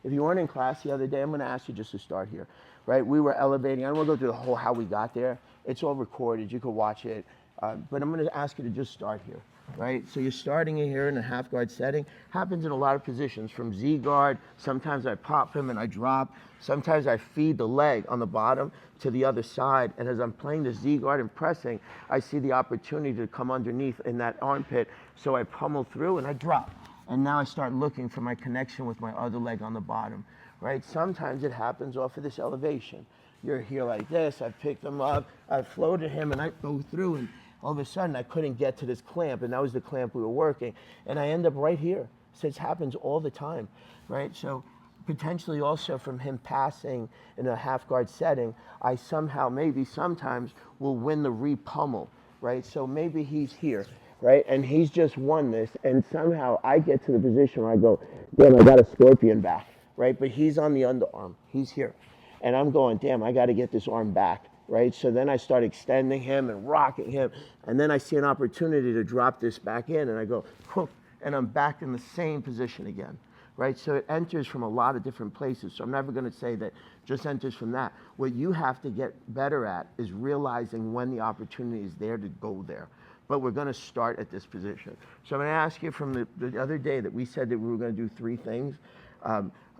If you weren't in class the other day, I'm going to ask you just to start here, right? We were elevating. I don't want to go through the whole how we got there. It's all recorded. You can watch it. But I'm going to ask you to just start here, right? So you're starting it here in a half guard setting. Happens in a lot of positions, from Z guard. Sometimes I pop him and I drop. Sometimes I feed the leg on the bottom to the other side. And as I'm playing the Z guard and pressing, I see the opportunity to come underneath in that armpit. So I pummel through and I drop. And now I start looking for my connection with my other leg on the bottom, right? Sometimes it happens off of this elevation. You're here like this, I picked him up, I floated him, and I go through, and all of a sudden I couldn't get to this clamp, and that was the clamp we were working, and I end up right here. So it happens all the time, right? So potentially also from him passing in a half guard setting, I somehow, maybe sometimes, will win the re-pummel, right? So maybe he's here, right? And he's just won this, and somehow I get to the position where I go, damn, I got a scorpion back, right? But he's on the underarm, he's here. And I'm going, damn, I got to get this arm back, right? So then I start extending him and rocking him, and then I see an opportunity to drop this back in, and I go, whoop, and I'm back in the same position again, right? So it enters from a lot of different places. So I'm never going to say that just enters from that. What you have to get better at is realizing when the opportunity is there to go there. But we're going to start at this position. So I'm going to ask you from the other day that we said that we were going to do 3 things.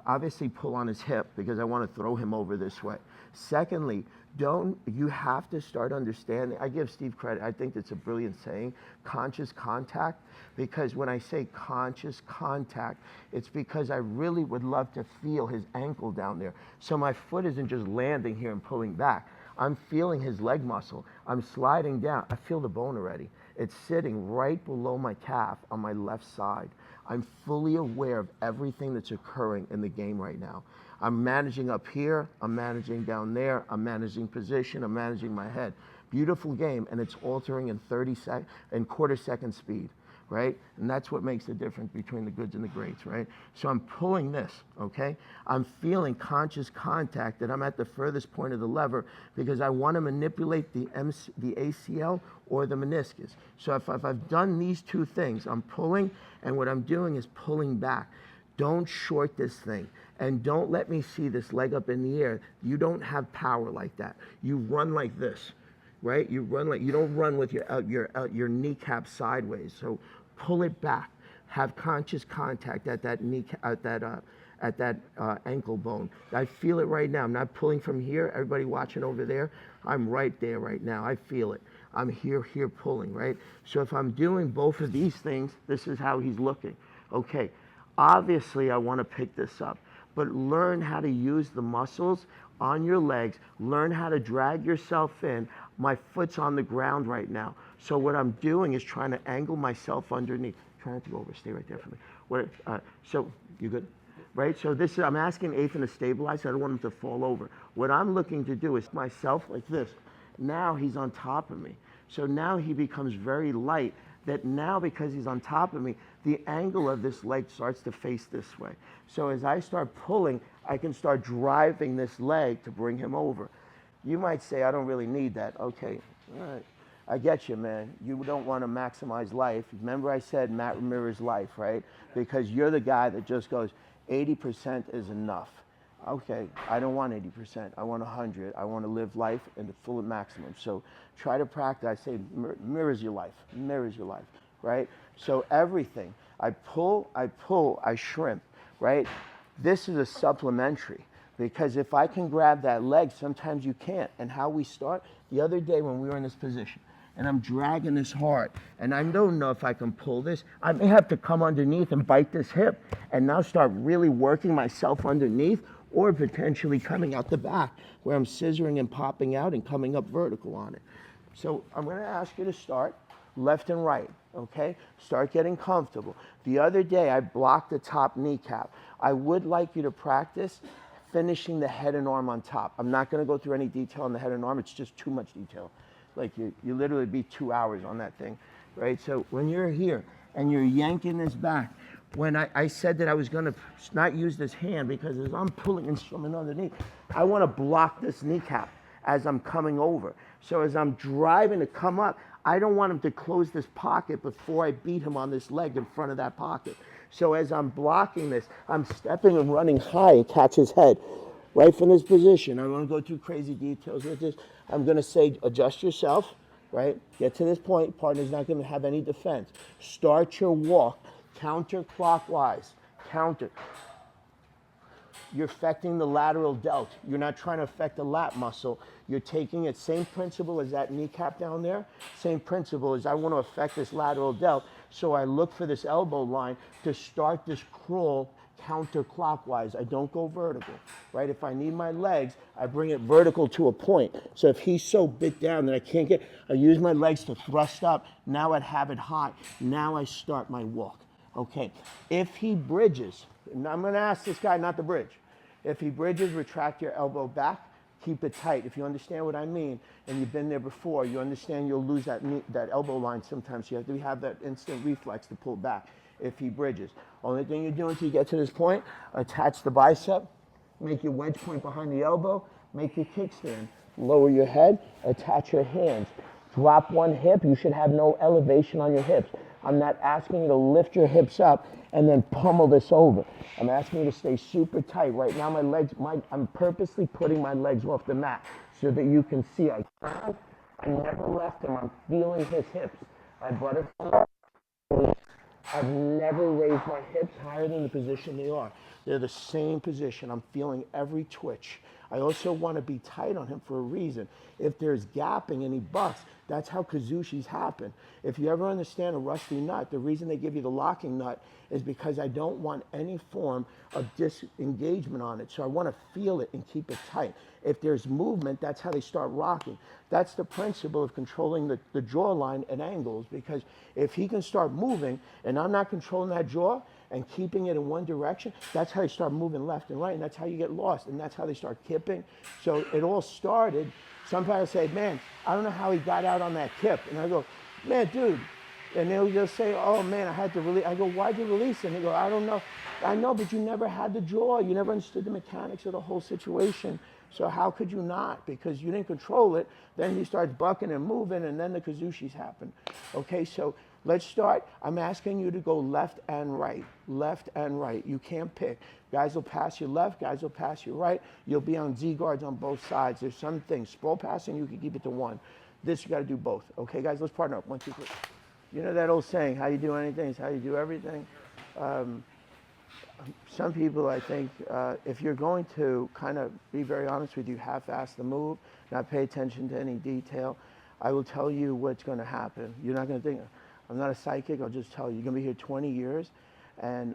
Obviously pull on his hip, because I want to throw him over this way. Secondly, you have to start understanding, I give Steve credit, I think it's a brilliant saying, conscious contact, because when I say conscious contact, it's because I really would love to feel his ankle down there. So my foot isn't just landing here and pulling back. I'm feeling his leg muscle. I'm sliding down. I feel the bone already. It's sitting right below my calf on my left side. I'm fully aware of everything that's occurring in the game right now. I'm managing up here, I'm managing down there, I'm managing position, I'm managing my head. Beautiful game, and it's altering in quarter-second speed, right? And that's what makes the difference between the goods and the greats, right? So I'm pulling this, okay? I'm feeling conscious contact that I'm at the furthest point of the lever, because I want to manipulate the ACL or the meniscus. So if I've done these 2 things, I'm pulling, and what I'm doing is pulling back. Don't short this thing, and don't let me see this leg up in the air. You don't have power like that. You run like this, right? You run like, you don't run with your kneecap sideways. So pull it back. Have conscious contact at that ankle bone. I feel it right now. I'm not pulling from here. Everybody watching over there, I'm right there right now. I feel it. I'm here pulling, right? So if I'm doing both of these things, this is how he's looking. Okay, obviously I want to pick this up, but learn how to use the muscles on your legs. Learn how to drag yourself in. My foot's on the ground right now. So what I'm doing is trying to angle myself underneath. Try not to go over, stay right there for me. So, you good? Right, so this is, I'm asking Ethan to stabilize. I don't want him to fall over. What I'm looking to do is myself like this. Now he's on top of me. So now he becomes very light, that now because he's on top of me, the angle of this leg starts to face this way. So as I start pulling, I can start driving this leg to bring him over. You might say, I don't really need that. Okay, all right. I get you, man. You don't want to maximize life. Remember I said Matt mirrors life, right? Because you're the guy that just goes, 80% is enough. Okay, I don't want 80%. I want 100. I want to live life in the full maximum. So try to practice. I say mirrors your life, right? So everything. I pull, I shrimp, right? This is a supplementary, because if I can grab that leg, sometimes you can't. And how we start, the other day when we were in this position, and I'm dragging this hard, and I don't know if I can pull this. I may have to come underneath and bite this hip, and now start really working myself underneath, or potentially coming out the back, where I'm scissoring and popping out and coming up vertical on it. So I'm going to ask you to start left and right, okay? Start getting comfortable. The other day, I blocked the top kneecap. I would like you to practice finishing the head and arm on top. I'm not going to go through any detail on the head and arm. It's just too much detail. Like you literally be 2 hours on that thing, right? So when you're here and you're yanking this back, when I said that I was going to not use this hand, because as I'm pulling and strumming underneath, I want to block this kneecap as I'm coming over. So as I'm driving to come up, I don't want him to close this pocket before I beat him on this leg in front of that pocket. So as I'm blocking this, I'm stepping and running high and catch his head. Right from this position, I won't go through crazy details with this. I'm going to say adjust yourself, right? Get to this point, partner's not going to have any defense. Start your walk counterclockwise, counter. You're affecting the lateral delt. You're not trying to affect the lat muscle. You're taking it, same principle as that kneecap down there, same principle as I want to affect this lateral delt. So I look for this elbow line to start this crawl counterclockwise. I don't go vertical, right? If I need my legs, I bring it vertical to a point. So if he's so bit down that I can't get, I use my legs to thrust up. Now I'd have it high. Now I start my walk. Okay, if he bridges, and I'm going to ask this guy not to bridge. If he bridges, retract your elbow back, keep it tight. If you understand what I mean, and you've been there before, you understand you'll lose that elbow line sometimes. You have to have that instant reflex to pull back if he bridges. Only thing you're doing until you get to this point, attach the bicep, make your wedge point behind the elbow, make your kickstand. Lower your head, attach your hands. Drop one hip, you should have no elevation on your hips. I'm not asking you to lift your hips up and then pummel this over. I'm asking you to stay super tight. Right now my legs, I'm purposely putting my legs off the mat so that you can see I never left him. I'm feeling his hips. I butterfly. I've never raised my hips higher than the position they are. They're the same position. I'm feeling every twitch. I also want to be tight on him for a reason. If there's gapping and he bucks, that's how kazushis happen. If you ever understand a rusty nut, the reason they give you the locking nut is because I don't want any form of disengagement on it. So I want to feel it and keep it tight. If there's movement, that's how they start rocking. That's the principle of controlling the jawline at angles, because if he can start moving and I'm not controlling that jaw and keeping it in one direction, that's how they start moving left and right, and that's how you get lost, and that's how they start kipping. So it all started, somebody say, man, I don't know how he got out on that kip. And I go, man, dude. And they'll just say, oh man, I had to release. I go, why'd you release it? And they go, I don't know. I know, but you never had the jaw. You never understood the mechanics of the whole situation. So how could you not? Because you didn't control it. Then he starts bucking and moving, and then the kazushis happen. Okay, so let's start. I'm asking you to go left and right. Left and right. You can't pick. Guys will pass you left, guys will pass you right. You'll be on Z guards on both sides. There's some things. Sprawl passing, you can keep it to one. This, you got to do both. Okay, guys, let's partner up. 1, 2, 3. You know that old saying, how you do anything is how you do everything? Some people, I think, if you're going to kind of be very honest with you, half-ass the move, not pay attention to any detail, I will tell you what's going to happen. You're not going to think, I'm not a psychic, I'll just tell you. You're going to be here 20 years, and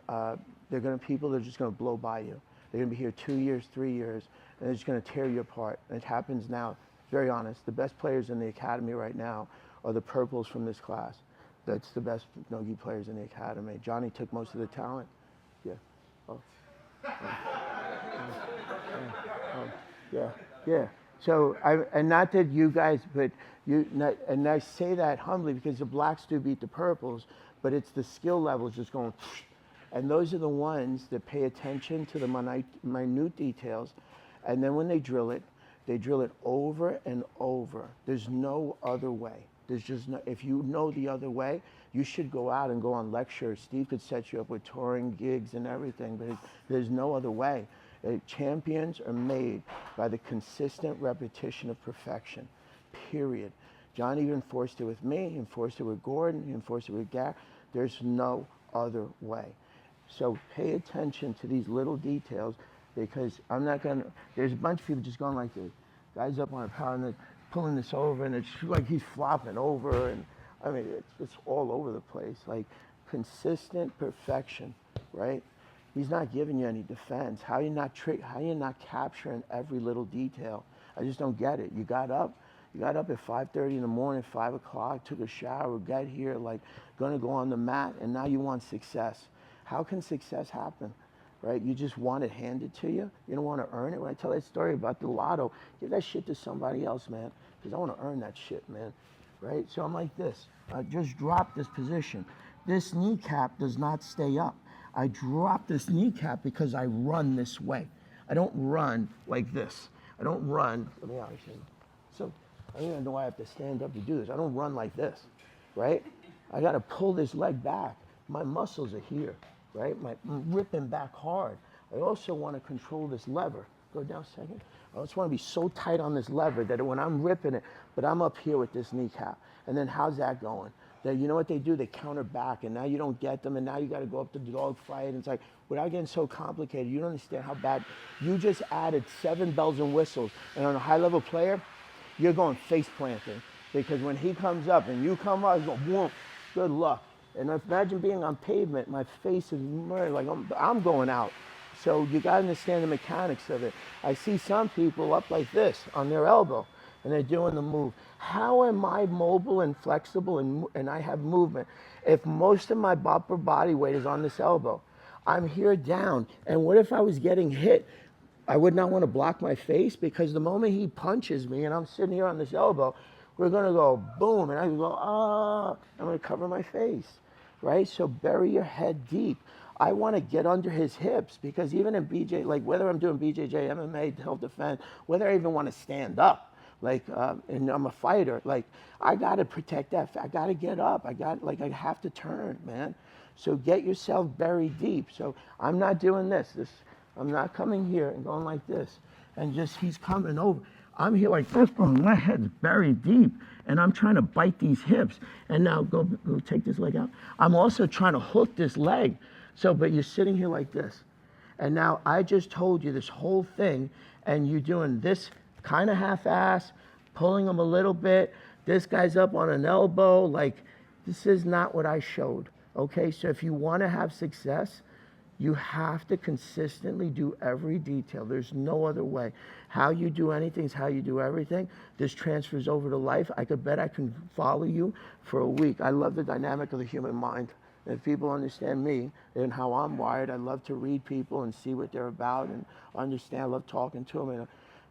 people that are just going to blow by you. They're going to be here 2 years, 3 years, and they're just going to tear you apart. And it happens now. Very honest. The best players in the academy right now are the purples from this class. That's the best no-gi players in the academy. Johnny took most of the talent. Yeah. Oh. Yeah. Yeah. So, and not that you guys, but and I say that humbly because the blacks do beat the purples, but it's the skill levels just going, and those are the ones that pay attention to the minute details, and then when they drill it over and over. There's no other way. There's just no, if you know the other way, you should go out and go on lectures. Steve could set you up with touring gigs and everything, but there's no other way. Champions are made by the consistent repetition of perfection, period. John even enforced it with me, he enforced it with Gordon, he enforced it with Gary. There's no other way. So pay attention to these little details, because I'm not going to, there's a bunch of people just going like this. Guys up on a power and they're pulling this over, and it's like he's flopping over, and I mean, it's all over the place. Like consistent perfection, right? He's not giving you any defense. How you not capturing every little detail? I just don't get it. You got up at 5:30 in the morning, 5 o'clock, took a shower, got here, like gonna go on the mat, and now you want success. How can success happen? Right? You just want it handed to you. You don't want to earn it. When I tell that story about the lotto, give that shit to somebody else, man, because I want to earn that shit, man. Right? So I'm like this. I just drop this position. This kneecap does not stay up. I drop this kneecap because I run this way. I don't run like this. I don't run. Let me honestly. So I don't even know why I have to stand up to do this. I don't run like this, right? I got to pull this leg back. My muscles are here, right? I'm ripping back hard. I also want to control this lever. Go down a second. I just want to be so tight on this lever that when I'm ripping it, but I'm up here with this kneecap. And then how's that going? Then you know what they do? They counter back, and now you don't get them, and now you got to go up to the dog fight. And it's like, without getting so complicated, you don't understand how bad. You just added 7 bells and whistles. And on a high-level player, you're going face planting. Because when he comes up and you come up, you go, boom, good luck. And imagine being on pavement, my face is murdered, like I'm going out. So you got to understand the mechanics of it. I see some people up like this on their elbow, and they're doing the move. How am I mobile and flexible and I have movement if most of my upper body weight is on this elbow? I'm here down, and what if I was getting hit? I would not want to block my face, because the moment he punches me and I'm sitting here on this elbow, we're going to go boom, and I go, ah, I'm going to cover my face, right? So bury your head deep. I want to get under his hips, because even in BJ, like whether I'm doing BJJ, MMA, self-defense, whether I even want to stand up, like, and I'm a fighter, like, I got to protect that. I got to get up. I have to turn, man. So get yourself buried deep. So I'm not doing this. I'm not coming here and going like this. And just, he's coming over. I'm here like this, bro. My head's buried deep, and I'm trying to bite these hips. And now go take this leg out. I'm also trying to hook this leg. So, but you're sitting here like this. And now I just told you this whole thing, and you're doing this kind of half-ass, pulling him a little bit. This guy's up on an elbow. Like, this is not what I showed, okay? So if you want to have success, you have to consistently do every detail. There's no other way. How you do anything is how you do everything. This transfers over to life. I could bet I can follow you for a week. I love the dynamic of the human mind. If people understand me and how I'm wired, I love to read people and see what they're about and understand. I love talking to them.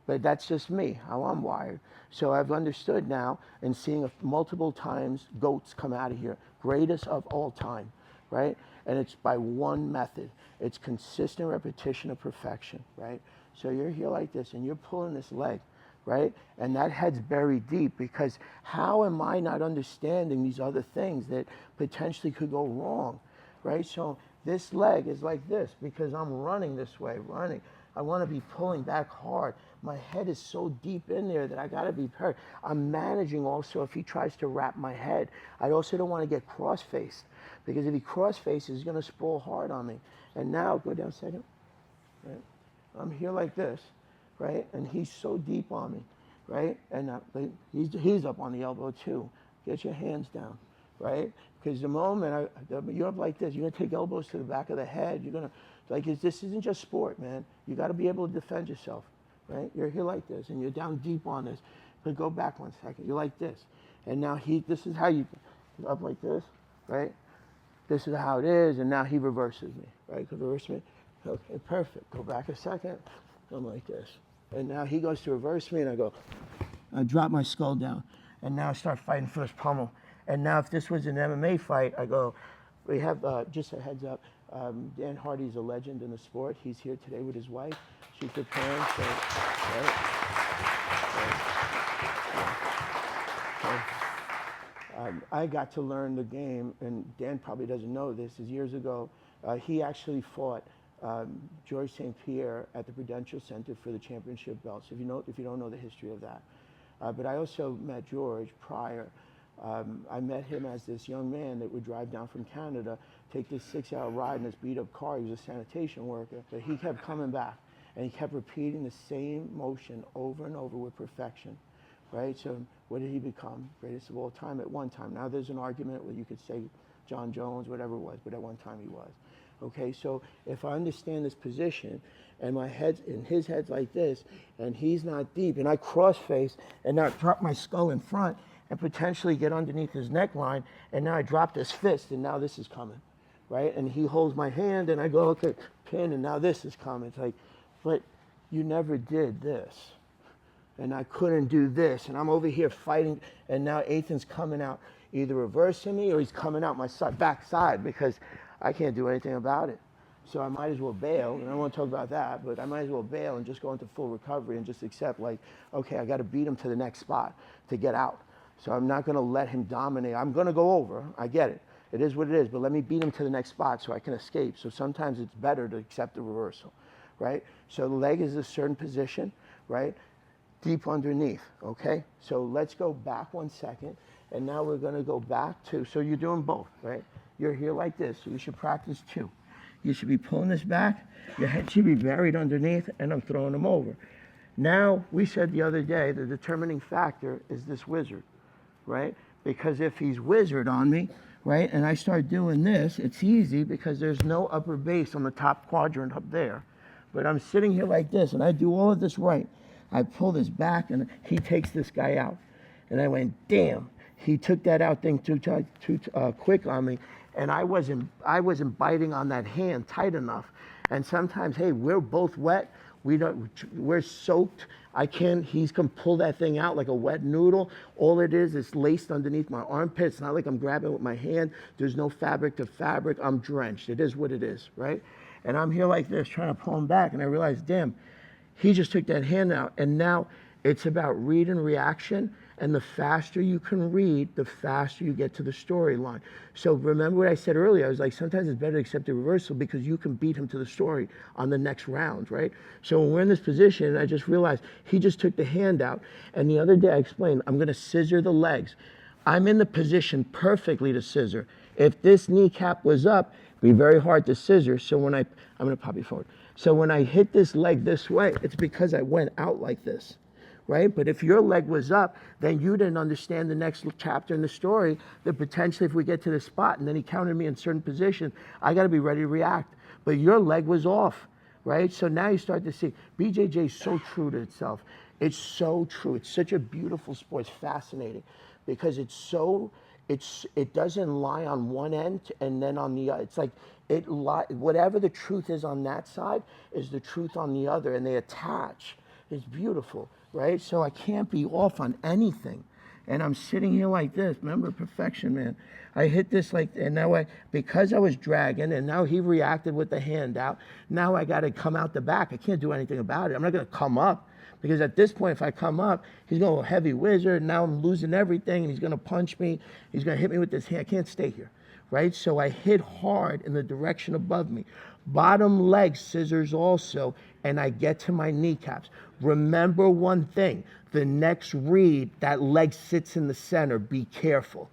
But that's just me, how I'm wired. So I've understood now, and seeing multiple times goats come out of here, greatest of all time, right? And it's by one method. It's consistent repetition of perfection, right? So you're here like this, and you're pulling this leg, right? And that head's buried deep, because how am I not understanding these other things that potentially could go wrong, right? So this leg is like this because I'm running this way, running. I want to be pulling back hard. My head is so deep in there that I got to be paired. I'm managing also if he tries to wrap my head. I also don't want to get cross-faced, because if he cross-faces, he's going to sprawl hard on me. And now, go down a second. Right? I'm here like this, right? And he's so deep on me, right? And he's up on the elbow too. Get your hands down, right? Because the moment you're up like this, you're going to take elbows to the back of the head. You're going to, this isn't just sport, man. You got to be able to defend yourself, right? You're here like this, and you're down deep on this. But go back one second. You're like this. And now this is how you, up like this, right? This is how it is, and now he reverses me, right? Reverse me. Okay, perfect. Go back a second. I'm like this. And now he goes to reverse me, and I drop my skull down. And now I start fighting for this pummel. And now if this was an MMA fight, I go, we have, just a heads up, Dan Hardy's a legend in the sport. He's here today with his wife. She's preparing, so, right? I got to learn the game, and Dan probably doesn't know this, is years ago, he actually fought George St. Pierre at the Prudential Center for the championship belts, if you don't know the history of that. But I also met George prior. I met him as this young man that would drive down from Canada, take this 6-hour ride in this beat-up car. He was a sanitation worker, but he kept coming back, and he kept repeating the same motion over and over with perfection, right? So what did he become? Greatest of all time at one time. Now there's an argument where you could say John Jones, whatever it was, but at one time he was. Okay, so if I understand this position, and my head's, and his head's like this, and he's not deep, and I cross-face, and now I drop my skull in front, and potentially get underneath his neckline, and now I drop this fist, and now this is coming, right? And he holds my hand, and I go, okay, pin, and now this is coming. It's like, but you never did this, and I couldn't do this, and I'm over here fighting, and now Ethan's coming out, either reversing me, or he's coming out my back side, because I can't do anything about it. So I might as well bail, and I don't want to talk about that, but I might as well bail and just go into full recovery and just accept, like, okay, I got to beat him to the next spot to get out. So I'm not going to let him dominate. I'm going to go over. I get it. It is what it is, but let me beat him to the next spot so I can escape. So sometimes it's better to accept the reversal, right? So the leg is a certain position, right? Deep underneath, okay? So let's go back 1 second, and now we're gonna go back to, so you're doing both, right? You're here like this, so you should practice 2. You should be pulling this back, your head should be buried underneath, and I'm throwing them over. Now, we said the other day, the determining factor is this Whizzer, right? Because if he's Whizzered on me, right, and I start doing this, it's easy because there's no upper base on the top quadrant up there. But I'm sitting here like this, and I do all of this right. I pull this back, and he takes this guy out. And I went, damn, he took that out thing too quick on me, and I wasn't biting on that hand tight enough. And sometimes, hey, we're both wet. We're soaked. He can pull that thing out like a wet noodle. All it is laced underneath my armpit. It's not like I'm grabbing with my hand. There's no fabric to fabric. I'm drenched. It is what it is, right? And I'm here like this trying to pull him back, and I realize, damn, he just took that hand out. And now it's about read and reaction. And the faster you can read, the faster you get to the storyline. So remember what I said earlier, I was like, sometimes it's better to accept the reversal because you can beat him to the story on the next round, right? So when we're in this position, I just realized he just took the hand out. And the other day I explained, I'm gonna scissor the legs. I'm in the position perfectly to scissor. If this kneecap was up, it'd be very hard to scissor. So when I'm gonna pop you forward. So when I hit this leg this way, it's because I went out like this. Right? But if your leg was up, then you didn't understand the next chapter in the story, that potentially if we get to this spot and then he countered me in certain position, I got to be ready to react. But your leg was off, right? So now you start to see, BJJ is so true to itself. It's so true. It's such a beautiful sport. It's fascinating because it doesn't lie on one end and then on the other. It's like whatever the truth is on that side is the truth on the other, and they attach. It's beautiful. Right? So I can't be off on anything. And I'm sitting here like this. Remember, perfection, man. I hit this like, and now because I was dragging, and now he reacted with the hand out, now I got to come out the back. I can't do anything about it. I'm not going to come up, because at this point, if I come up, he's going to go heavy Whizzer, and now I'm losing everything, and he's going to punch me. He's going to hit me with this hand. I can't stay here. Right? So I hit hard in the direction above me. Bottom leg scissors also, and I get to my kneecaps. Remember one thing, the next read, that leg sits in the center, be careful.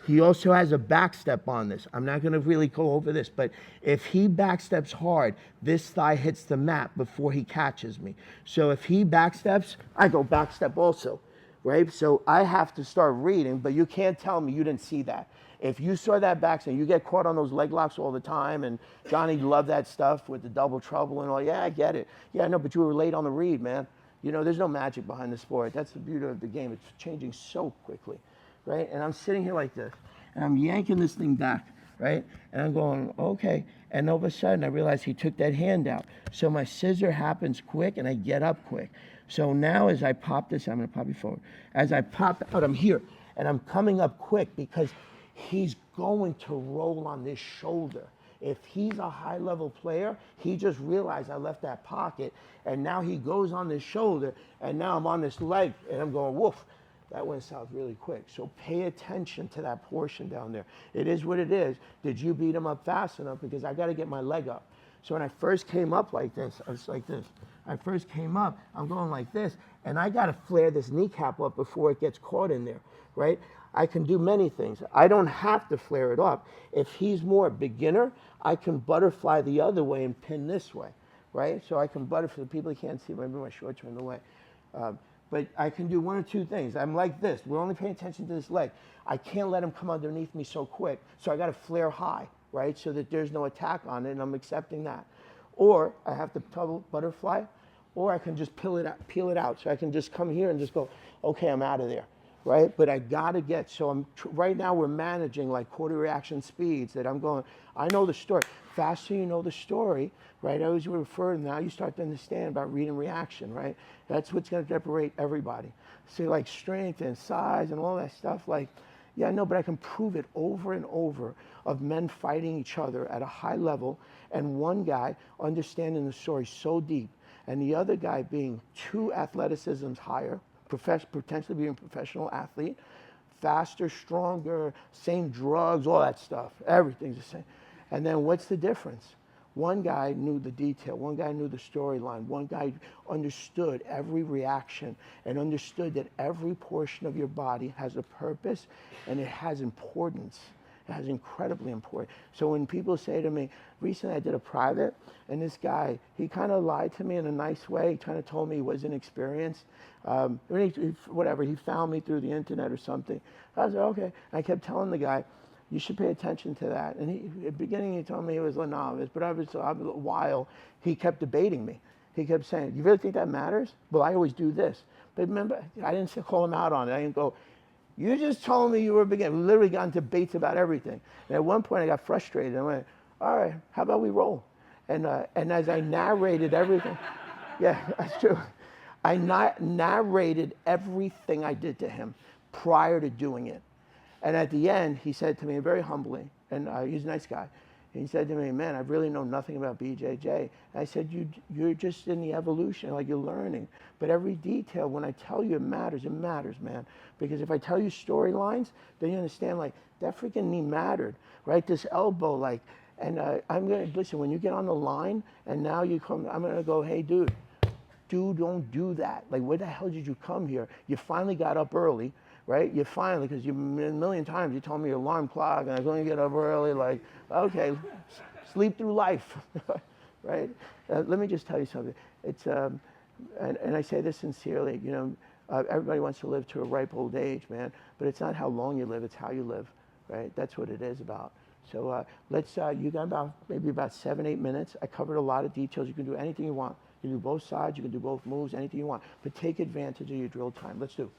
He also has a backstep on this. I'm not gonna really go over this, but if he backsteps hard, this thigh hits the mat before he catches me. So if he backsteps, I go backstep also, right? So I have to start reading, but you can't tell me you didn't see that. If you saw that backstep, you get caught on those leg locks all the time, and Johnny loved that stuff with the double trouble and all. Yeah, I get it. Yeah, no, but you were late on the read, man. You know, there's no magic behind the sport. That's the beauty of the game. It's changing so quickly, right? And I'm sitting here like this, and I'm yanking this thing back, right? And I'm going, okay. And all of a sudden, I realize he took that hand out. So my scissor happens quick, and I get up quick. So now as I pop this, I'm going to pop you forward. As I pop out, I'm here, and I'm coming up quick because he's going to roll on this shoulder. If he's a high-level player, he just realized I left that pocket, and now he goes on this shoulder, and now I'm on this leg, and I'm going, woof. That went south really quick. So pay attention to that portion down there. It is what it is. Did you beat him up fast enough? Because I got to get my leg up. So when I first came up like this, I was like this. I first came up, I'm going like this, and I got to flare this kneecap up before it gets caught in there, right? I can do many things. I don't have to flare it up. If he's more beginner, I can butterfly the other way and pin this way, right? So I can butterfly. The people who can't see, maybe my shorts are in the way. But I can do one or two things. I'm like this. We're only paying attention to this leg. I can't let him come underneath me so quick, so I got to flare high, right? So that there's no attack on it, and I'm accepting that. Or I have to double butterfly, or I can just peel it out. So I can just come here and just go, okay, I'm out of there. Right? But I gotta get, so right now we're managing like quarter reaction speeds that I'm going, I know the story. Faster you know the story, right? I always refer, now you start to understand about reading reaction, right? That's what's gonna separate everybody. So like strength and size and all that stuff, like, yeah, I know, but I can prove it over and over of men fighting each other at a high level, and one guy understanding the story so deep, and the other guy being 2 athleticisms higher, potentially being a professional athlete, faster, stronger, same drugs, all that stuff. Everything's the same. And then what's the difference? One guy knew the detail. One guy knew the storyline. One guy understood every reaction and understood that every portion of your body has a purpose and it has importance. It has incredibly important. So when people say to me, recently I did a private, and this guy, he kind of lied to me in a nice way. He kind of told me he wasn't experienced. Whatever, he found me through the internet or something. I was like, okay. I kept telling the guy, you should pay attention to that. And at the beginning, he told me he was a novice, but after a while, he kept debating me. He kept saying, you really think that matters? Well, I always do this. But remember, I didn't call him out on it. I didn't go, you just told me you were a beginner. We literally got into debates about everything. And at one point, I got frustrated. I went, all right, how about we roll? And as I narrated everything, yeah, that's true. I narrated everything I did to him prior to doing it. And at the end, he said to me very humbly, and he's a nice guy, and he said to me, man, I really know nothing about BJJ. And I said, you're just in the evolution, like you're learning. But every detail, when I tell you it matters, man. Because if I tell you storylines, then you understand, like, that freaking knee mattered, right? This elbow, like, and I'm going to, listen, when you get on the line, and now you come, I'm going to go, hey, dude, don't do that. Like, where the hell did you come here? You finally got up early. Right? You finally, because you a million times you told me your alarm clock and I was going to get up early, like, okay, sleep through life, right? Let me just tell you something. It's, and I say this sincerely, you know, everybody wants to live to a ripe old age, man, but it's not how long you live, it's how you live, right? That's what it is about. So you got maybe about 7-8 minutes. I covered a lot of details. You can do anything you want. You can do both sides, you can do both moves, anything you want, but take advantage of your drill time. Let's do.